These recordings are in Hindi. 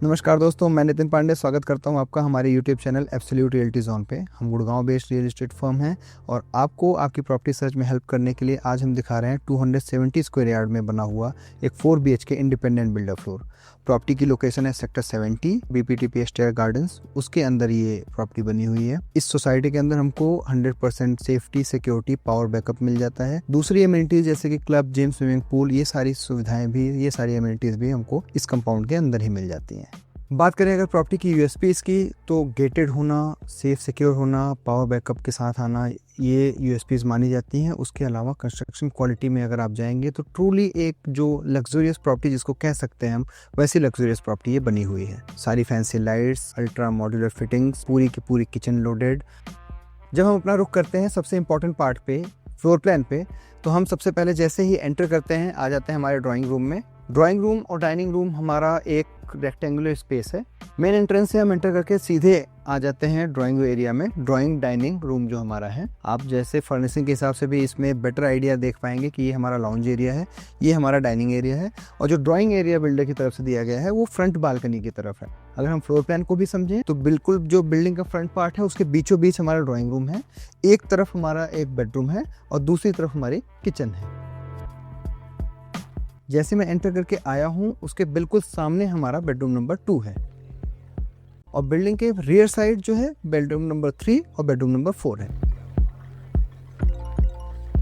नमस्कार दोस्तों, मैं नितिन पांडे स्वागत करता हूं आपका हमारे YouTube channel absolute realty zone पे। हम Gurgaon based real estate firm हैं और आपको आपकी प्रॉपर्टी सर्च में हेल्प करने के लिए आज हम दिखा रहे हैं 270 स्क्वायर यार्ड में बना हुआ एक 4 BHK independent builder floor. Property की लोकेशन है सेक्टर 70 BPTP स्टेयर गार्डन्स, उसके अंदर ये प्रॉपर्टी बनी हुई है। इस सोसाइटी के अंदर हमको 100% सेफ्टी, सिक्योरिटी, पावर बैकअप मिल जाता है। दूसरी एमिनिटीज जैसे कि क्लब, जिम, स्विमिंग पूल, ये सारी सुविधाएं भी, ये सारी एमिनिटीज भी हमको इस कंपाउंड के अंदर ही मिल जाती हैं। बात करें अगर प्रॉपर्टी की यूएसपीज की, तो गेटेड होना, सेफ सिक्योर होना, पावर बैकअप के साथ आना, ये यूएसपीज मानी जाती हैं। उसके अलावा कंस्ट्रक्शन क्वालिटी में अगर आप जाएंगे तो ट्रूली एक जो लग्जरियस प्रॉपर्टी जिसको कह सकते हैं हम, वैसी लग्जरियस प्रॉपर्टी ये बनी हुई है। सारी fancy lights, ultra modular fittings, पूरी की पूरी किचन लोडेड। जब हम अपना रुख करते हैं सबसे इंपॉर्टेंट पार्ट पे, फ्लोर प्लान पे, तो हम सबसे पहले जैसे ही एंटर करते हैं आ जाते हैं हमारे ड्राइंग रूम में। ड्राइंग रूम और डाइनिंग रूम हमारा एक रेक्टेंगुलर स्पेस है। मेन एंट्रेंस से हम एंटर करके सीधे आ जाते हैं ड्राइंग एरिया में। ड्राइंग डाइनिंग रूम जो हमारा है, आप जैसे फर्निशिंग के हिसाब से भी इसमें बेटर आइडिया देख पाएंगे कि ये हमारा लाउंज एरिया है, ये हमारा डाइनिंग एरिया है। और जो ड्राइंग एरिया बिल्डर की तरफ से दिया गया है वो फ्रंट बालकनी की तरफ है। अगर हम फ्लोर प्लान को भी समझें तो बिल्कुल जो बिल्डिंग का फ्रंट पार्ट है उसके बीचों बीच हमारा ड्राइंग रूम है। एक तरफ हमारा एक बेडरूम है और दूसरी तरफ हमारी किचन है। जैसे मैं एंटर करके आया हूँ उसके बिल्कुल सामने हमारा बेडरूम नंबर 2 है और बिल्डिंग के रियर साइड जो है बेडरूम नंबर 3 और बेडरूम नंबर 4 है।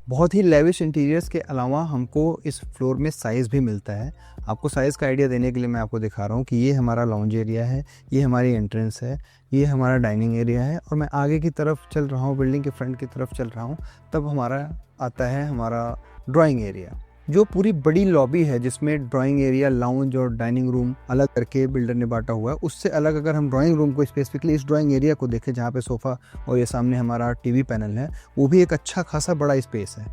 बहुत ही लेविश इंटीरियर्स के अलावा हमको इस फ्लोर में साइज़ भी मिलता है। आपको साइज़ का आइडिया देने के लिए मैं आपको दिखा रहा हूँ कि ये हमारा लाउंज एरिया है, ये हमारी एंट्रेंस है, ये हमारा डाइनिंग एरिया है और मैं आगे की तरफ चल रहा हूँ, बिल्डिंग के फ्रंट की तरफ चल रहा हूँ, तब हमारा आता है हमारा ड्राइंग एरिया, जो पूरी बड़ी लॉबी है जिसमें ड्राइंग एरिया, लाउंज और डाइनिंग रूम अलग करके बिल्डर ने बांटा हुआ है। उससे अलग अगर हम ड्राइंग रूम को स्पेसिफिकली इस ड्राइंग एरिया को देखें जहाँ पे सोफ़ा और ये सामने हमारा टीवी पैनल है, वो भी एक अच्छा खासा बड़ा स्पेस है।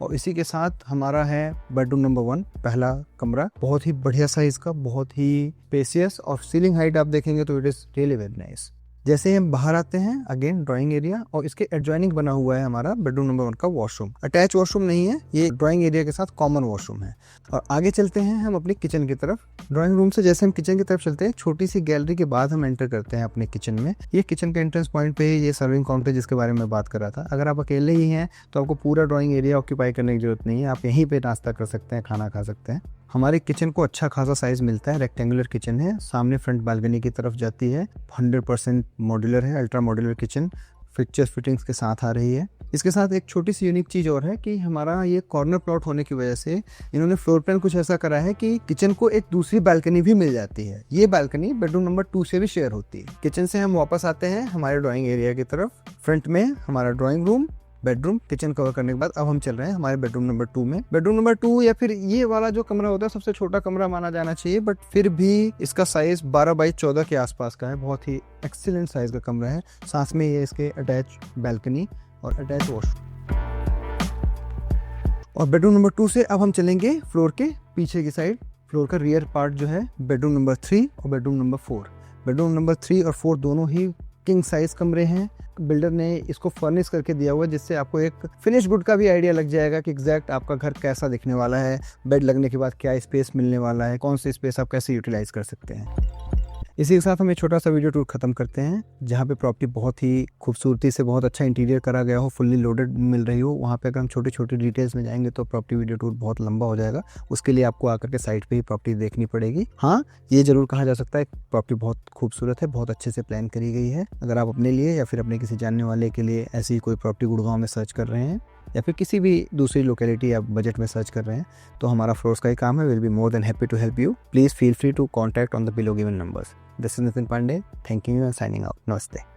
और इसी के साथ हमारा है बेडरूम नंबर 1, पहला कमरा, बहुत ही बढ़िया साइज़ का, बहुत ही स्पेसियस और सीलिंग हाइट आप देखेंगे तो it is really very nice. जैसे ही हम बाहर आते हैं अगेन ड्राइंग एरिया और इसके एडजॉइनिंग बना हुआ है हमारा बेडरूम नंबर 1 का वॉशरूम। अटैच वॉशरूम नहीं है, ये ड्राइंग एरिया के साथ कॉमन वॉशरूम है। और आगे चलते हैं हम अपनी किचन की तरफ। ड्राइंग रूम से जैसे हम किचन की तरफ चलते हैं, छोटी सी गैलरी के बाद हम एंटर करते हैं अपने किचन में। ये किचन के एंट्रेंस पॉइंट पे ये सर्विंग काउंटर जिसके बारे में बात कर रहा था। अगर आप अकेले ही हैं तो आपको पूरा ड्राइंग एरिया ऑक्यूपाई करने की जरूरत नहीं है, आप यहीं पे नाश्ता कर सकते हैं, खाना खा सकते हैं। हमारे किचन को अच्छा खासा साइज मिलता है, रेक्टेंगुलर किचन है, सामने फ्रंट बालकनी की तरफ जाती है, 100% मॉड्यूलर है, ultra modular kitchen, fixtures fittings के साथ आ रही है। इसके साथ एक छोटी सी यूनिक चीज़ और है कि हमारा ये कॉर्नर प्लॉट होने की वजह से इन्होंने फ्लोर प्लान कुछ ऐसा करा है कि किचन को एक दूसरी बालकनी भी मिल जाती है। ये बालकनी बेडरूम नंबर 2 से भी शेयर होती है। किचन से हम वापस आते हैं हमारे ड्राइंग एरिया की तरफ। फ्रंट में हमारा drawing room, bedroom, kitchen cover करने के बाद अब हम चल रहे हैं हमारे बेडरूम नंबर 2 में। बेडरूम नंबर 2 या फिर ये वाला जो कमरा होता है सबसे छोटा कमरा माना जाना चाहिए, बट फिर भी इसका साइज 12 बाई 14 के आसपास का है। बहुत ही एक्सीलेंट साइज का कमरा है। साथ में ये इसके अटैच बालकनी और अटैच वॉशरूम। और बेडरूम नंबर 2 से अब हम चलेंगे फ्लोर के पीछे की साइड। फ्लोर का रियर पार्ट जो है बेडरूम नंबर 3 और बेडरूम नंबर 4। बेडरूम नंबर 3 और 4 दोनों ही किंग साइज कमरे हैं। बिल्डर ने इसको फर्निश करके दिया हुआ है जिससे आपको एक फिनिश गुड का भी आइडिया लग जाएगा कि एग्जैक्ट आपका घर कैसा दिखने वाला है, बेड लगने के बाद क्या स्पेस मिलने वाला है, कौन सी स्पेस आप कैसे यूटिलाइज कर सकते हैं। इसी के साथ हम एक छोटा सा वीडियो टूर खत्म करते हैं जहाँ पे प्रॉपर्टी बहुत ही खूबसूरती से बहुत अच्छा इंटीरियर करा गया हो, फुल्ली लोडेड मिल रही हो। वहाँ पे अगर हम छोटी छोटी डिटेल्स में जाएंगे तो प्रॉपर्टी वीडियो टूर बहुत लंबा हो जाएगा। उसके लिए आपको आकर के साइट पे ही प्रॉपर्टी देखनी पड़ेगी। हाँ, ये जरूर कहा जा सकता है प्रॉपर्टी बहुत खूबसूरत है, बहुत अच्छे से प्लान करी गई है। अगर आप अपने लिए या फिर अपने किसी जानने वाले के लिए ऐसी कोई प्रॉपर्टी गुड़गांव में सर्च कर रहे हैं या फिर किसी भी दूसरी लोकेलिटी या बजट में सर्च कर रहे हैं तो हमारा फ्लोर्स का ही काम है। Will be more than happy to help you. Please feel free to contact on the below given numbers. This is Nitin Pandey, thank you and signing out. नमस्ते।